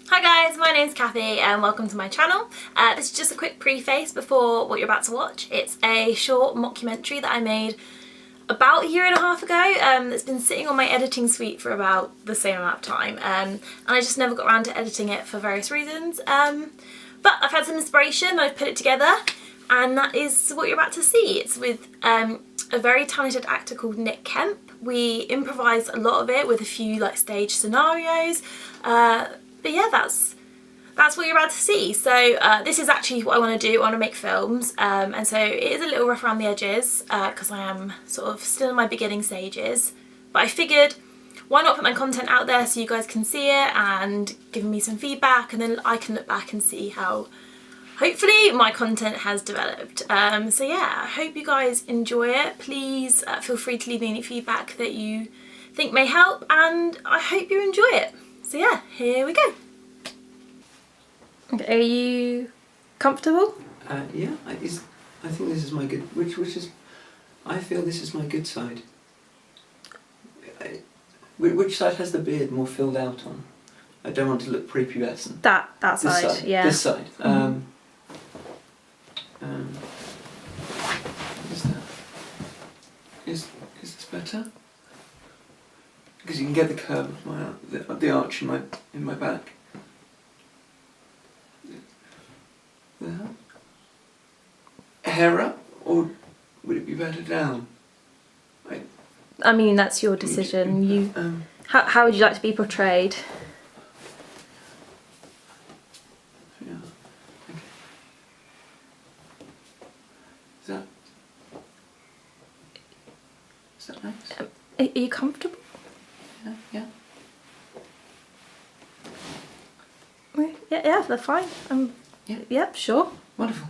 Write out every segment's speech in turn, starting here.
Hi guys, my name's Kathy and welcome to my channel. This is just a quick preface before what you're about to watch. It's a short mockumentary that I made about a year and a half ago that's been sitting on my editing suite for about the same amount of time and I just never got around to editing it for various reasons. But I've had some inspiration and I've put it together and that is what you're about to see. It's with a very talented actor called Nick Kemp. We improvised a lot of it with a few stage scenarios. But yeah, that's what you're about to see. So this is actually what I want to do. I want to make films, and so it is a little rough around the edges because I am sort of still in my beginning stages. But I figured, why not put my content out there so you guys can see it and give me some feedback, and then I can look back and see how hopefully my content has developed. So yeah, I hope you guys enjoy it. Please feel free to leave me any feedback that you think may help, and I hope you enjoy it. So yeah, here we go. Okay, are you comfortable? Yeah, I think this is my good. I feel this is my good side. Which side has the beard more filled out on? I don't want to look prepubescent. That side, yeah. This side. What is that? Is this better? Because you can get the curve of the arch in my back. There. Hair up, or would it be better down? I mean, that's your decision. How would you like to be portrayed? Yeah. Okay. Is that nice? Are you comfortable? Yeah. Yeah, they're fine. Yeah. Yep, sure. Wonderful.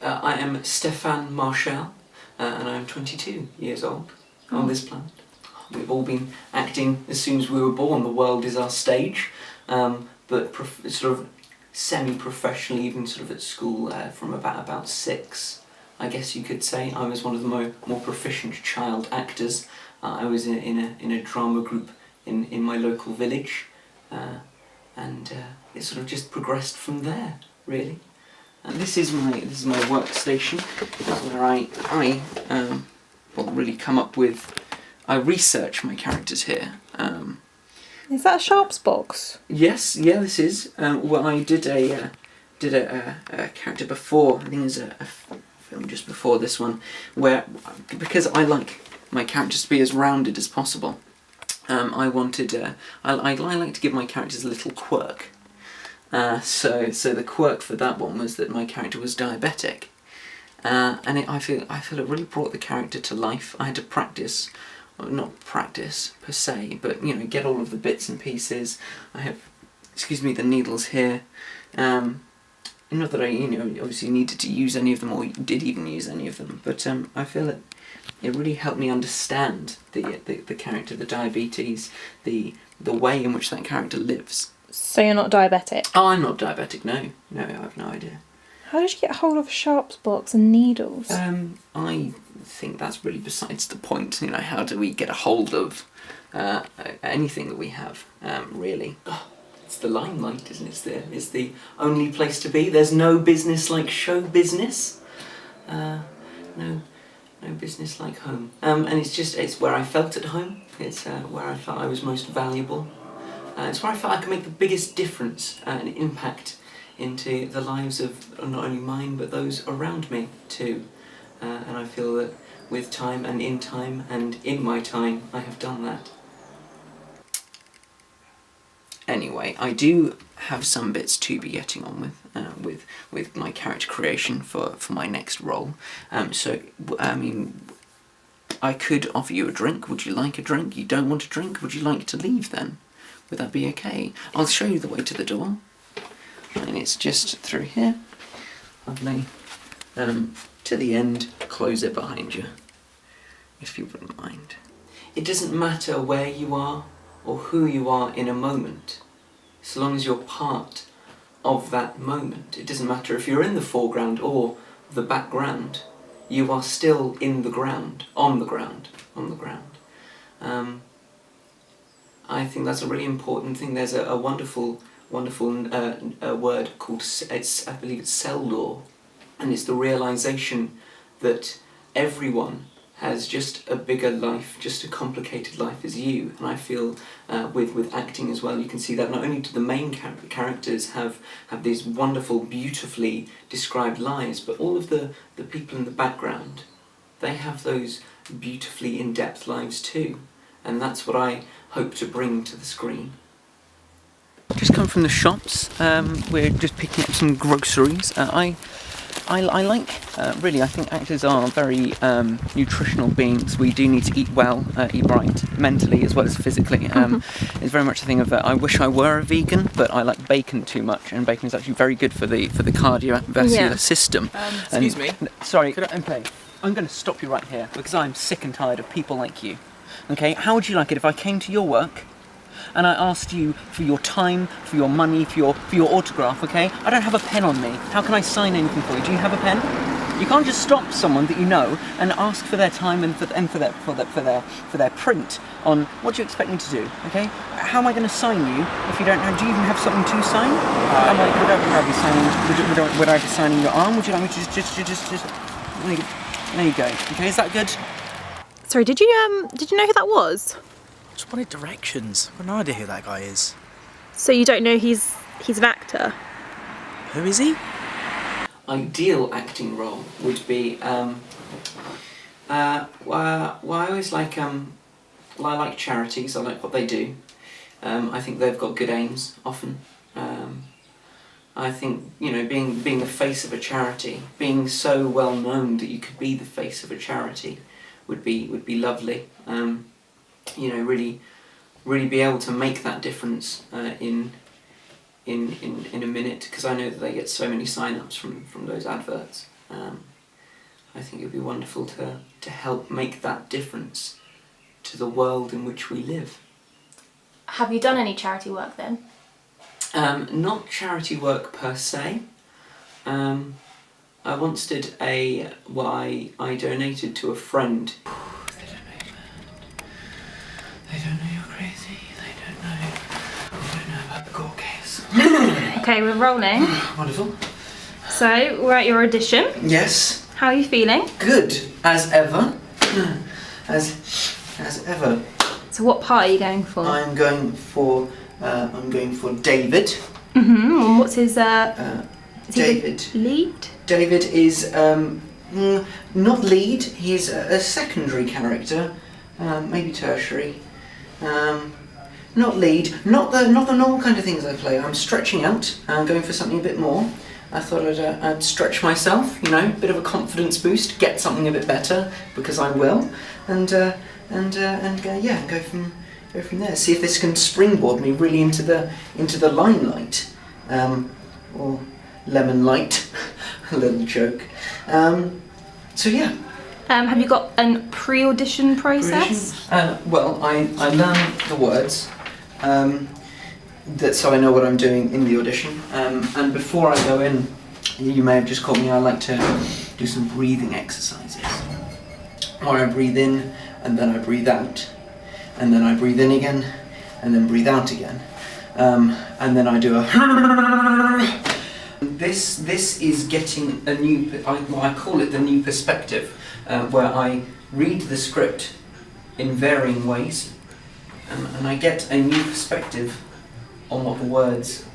I am Stéphane Marchal, and I'm 22 years old on this planet. We've all been acting as soon as we were born. The world is our stage, but sort of semi-professionally, even sort of at school from about 6, I guess you could say. I was one of the more proficient child actors. I was in a drama group in my local village, and it sort of just progressed from there, really. And this is my workstation, where I really come up with. I research my characters here. Is that a Sharps box? Yes, yeah, this is. Well, I did a character before. I think there's a film just before this one, where because I like my characters to be as rounded as possible. I wanted. I like to give my characters a little quirk. So the quirk for that one was that my character was diabetic, and I feel it really brought the character to life. I had to practice, well, not practice per se, but get all of the bits and pieces. I have, the needles here. Not that I obviously needed to use any of them or did even use any of them, but I feel it really helped me understand the character, the diabetes, the way in which that character lives. So you're not diabetic? Oh, I'm not diabetic, no. No, I have no idea. How did you get hold of a Sharps box and needles? I think that's really besides the point. How do we get a hold of anything that we have, really? Oh, it's the limelight, isn't it? It's the only place to be. There's no business like show business. No business like home. And it's where I felt at home. It's where I felt I was most valuable. It's where I felt I could make the biggest difference and impact into the lives of not only mine but those around me too. And I feel that with time and in my time I have done that. Anyway, I do have some bits to be getting on with my character creation for my next role. So I mean, I could offer you a drink. Would you like a drink? You don't want a drink? Would you like to leave then? Would that be okay? I'll show you the way to the door. And it's just through here. Lovely. To the end, close it behind you, if you wouldn't mind. It doesn't matter where you are or who you are in a moment, so long as you're part of that moment. It doesn't matter if you're in the foreground or the background. You are still in the ground, on the ground. I think that's a really important thing. There's a wonderful word called, I believe it's Seldor, and it's the realization that everyone has just a bigger life, just a complicated life as you. And I feel with acting as well, you can see that not only do the main characters have these wonderful, beautifully described lives, but all of the people in the background, they have those beautifully in-depth lives too. And that's what I hope to bring to the screen. Just come from the shops. We're just picking up some groceries. I like, really, I think actors are very nutritional beings. We do need to eat well, eat right, mentally as well as physically. It's very much a thing of, I wish I were a vegan, but I like bacon too much, and bacon is actually very good for the cardiovascular system. Excuse me? Sorry, okay, I'm going to stop you right here, because I'm sick and tired of people like you. Okay, how would you like it if I came to your work and I asked you for your time, for your money, for your autograph, okay? I don't have a pen on me. How can I sign anything for you? Do you have a pen? You can't just stop someone that you know and ask for their time and for their print on what do you expect me to do, okay? How am I going to sign you if you don't have? Do you even have something to sign? Would I be signing your arm? Would you like me to just there you go. Okay, is that good? Sorry, did you know who that was? Just wanted directions. I've got no idea who that guy is. So you don't know he's an actor? Who is he? Ideal acting role would be well, I always like I like charities. I like what they do. I think they've got good aims often. I think, you know, being the face of a charity, being so well known that you could be the face of a charity would be lovely. You know, really be able to make that difference in a minute, because I know that they get so many sign-ups from those adverts. I think it would be wonderful to help make that difference to the world in which we live. Have you done any charity work then? Not charity work per se. I once did I donated to a friend. They don't know you're crazy. They don't know about the court case. Okay, we're rolling. Wonderful. So, we're at your audition. Yes. How are you feeling? Good, as ever. As ever. So what part are you going for? I'm going for David. And what's his, is David. he the lead? David is not lead. He's a secondary character, maybe tertiary. Not lead. Not the normal kind of things I play. I'm stretching out. I'm going for something a bit more. I thought I'd stretch myself. You know, a bit of a confidence boost. Get something a bit better, because I will. And yeah, go from there. See if this can springboard me really into the limelight, or lemon light. A little joke. So yeah. Have you got a pre-audition process? Well, I learn the words, so I know what I'm doing in the audition. And before I go in, you may have just caught me. I like to do some breathing exercises, where I breathe in and then I breathe out, and then I breathe in again, and then breathe out again, and then I do a. This is getting a new. I call it the new perspective. Where I read the script in varying ways, and I get a new perspective on what the words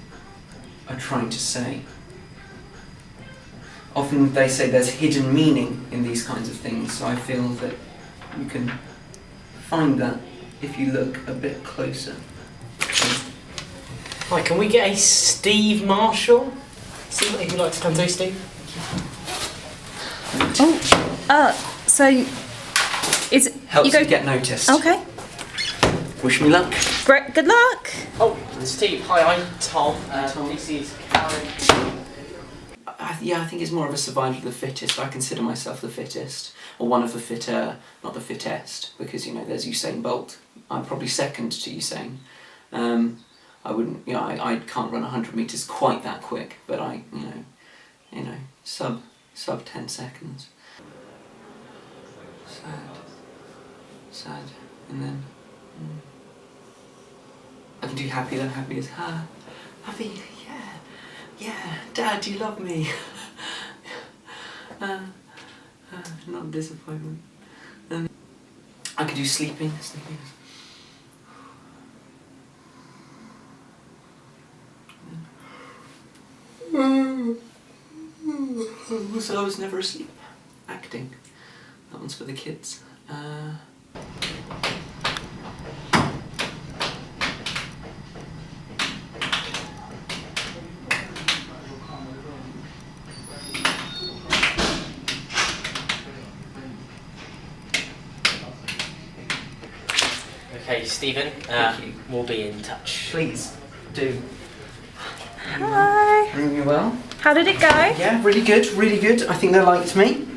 are trying to say. Often they say there's hidden meaning in these kinds of things, so I feel that you can find that if you look a bit closer. Hi, can we get a Steve Marshall? See what you'd like to come do, Steve? So is it Helps you get noticed. Okay. Wish me luck. Great. Good luck. Oh, Steve, hi, I'm Tom. This is Karen. Yeah, I think it's more of a survival of the fittest. I consider myself the fittest, or one of the fitter, not the fittest, because, you know, there's Usain Bolt. I'm probably second to Usain. I wouldn't, you know, I can't run 100 meters quite that quick, but I, you know, sub 10 seconds. Sad, and then. I can do happy, then happy is happy, yeah, Dad, do you love me? Not disappointment. I could do sleeping, sleeping. So I was never asleep. Acting. That one's for the kids. Okay, Stephen, Thank you. we'll be in touch. Please do. Hi. Doing you well? How did it go? Yeah, really good, really good. I think they liked me.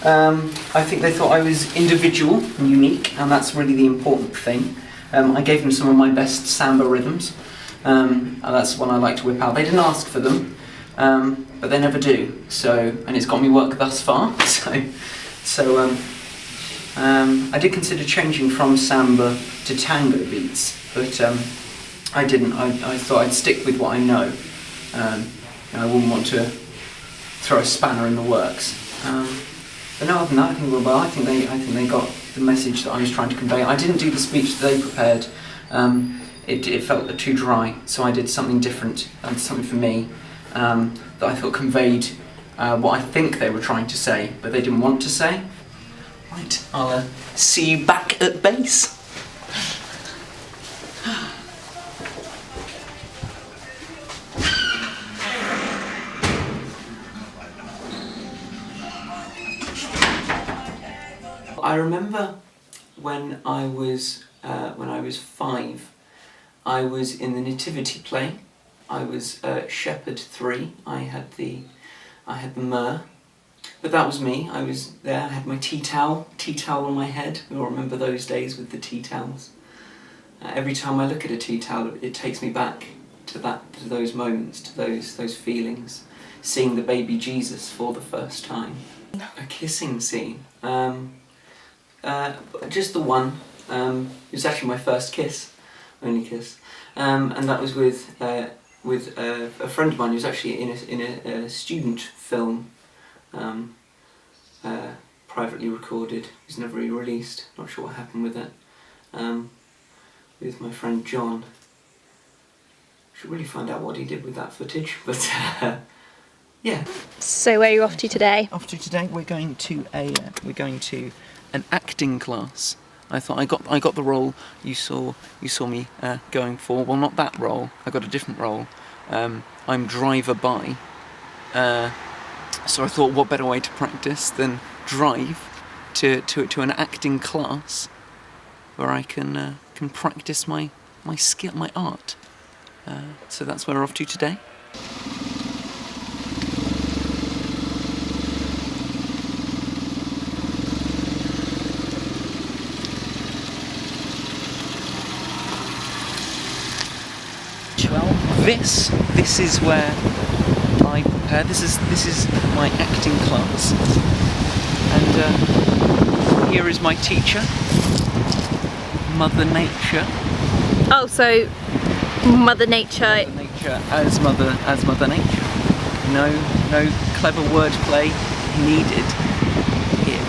I think they thought I was individual and unique, and that's really the important thing. I gave them some of my best samba rhythms, and that's one I like to whip out. They didn't ask for them, but they never do. So, and it's got me work thus far. So I did consider changing from samba to tango beats, but I didn't. I thought I'd stick with what I know. I wouldn't want to throw a spanner in the works. But no, other than that, I think we were well. I think they got the message that I was trying to convey. I didn't do the speech that they prepared. It felt too dry, so I did something different and something for me that I thought conveyed what I think they were trying to say, but they didn't want to say. Right, I'll see you back at base. I remember when I was 5, I was in the nativity play. I was Shepherd 3. I had the myrrh, but that was me. I was there. I had my tea towel on my head. We all remember those days with the tea towels. Every time I look at a tea towel, it takes me back to those moments, to those feelings. Seeing the baby Jesus for the first time. A kissing scene. Just the one. It was actually my first kiss, only kiss, and that was with a friend of mine who was actually in a student film, privately recorded. It was never really released. Not sure what happened with it. With my friend John. Should really find out what he did with that footage, but yeah. So where are you off to today? Off to today, we're going to an acting class. I thought I got the role you saw me going for. Well, not that role. I got a different role. I'm driver by. So I thought, what better way to practice than drive to an acting class where I can practice my skill, my art. So that's where we're off to today. Well, this is where I prepare. This is my acting class, and here is my teacher, Mother Nature. Oh, so Mother Nature. Mother Nature as Mother Nature. No clever wordplay needed here.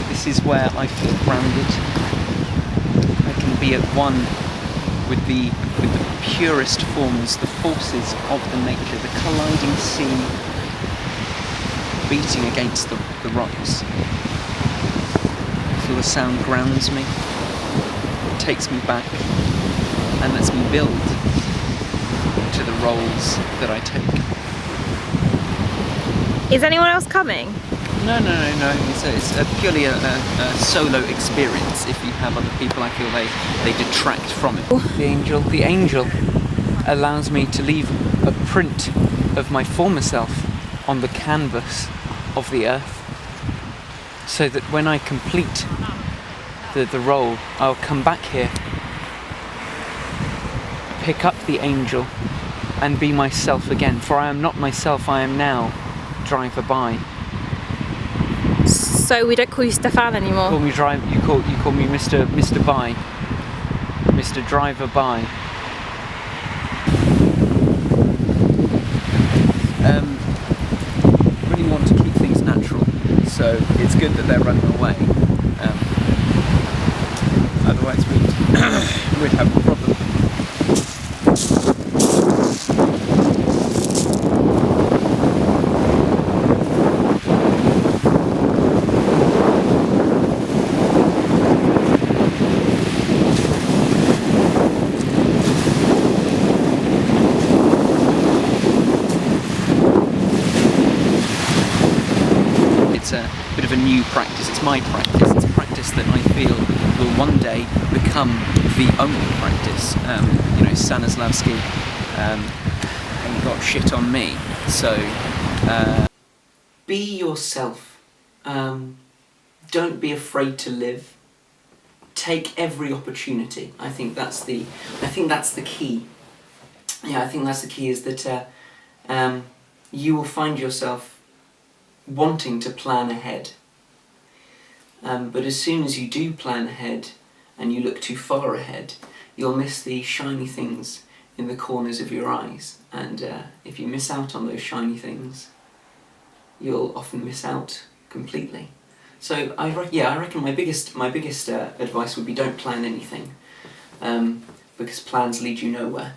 This is where I feel grounded. I can be at one with the purest forms, the forces of the nature, the colliding sea beating against the rocks. I feel the sound grounds me, takes me back, and lets me build to the roles that I take. Is anyone else coming? No. It's purely a solo experience. If you have other people, I feel they detract from it. The angel allows me to leave a print of my former self on the canvas of the earth, so that when I complete the role, I'll come back here, pick up the angel, and be myself again. For I am not myself, I am now driver by. So we don't call you Stefan anymore? You call me Mr. By. noticed a driver by. Really want to keep things natural, so it's good that they're running away. Otherwise we'd have a problem. It's a bit of a new practice. It's my practice. It's a practice that I feel will one day become the only practice. You know, Stanislavski got shit on me. So be yourself. Don't be afraid to live. Take every opportunity. I think that's the key. Yeah, I think that's the key, is that you will find yourself wanting to plan ahead. But as soon as you do plan ahead and you look too far ahead, you'll miss the shiny things in the corners of your eyes. And if you miss out on those shiny things, you'll often miss out completely. So I reckon my biggest advice would be, don't plan anything, because plans lead you nowhere.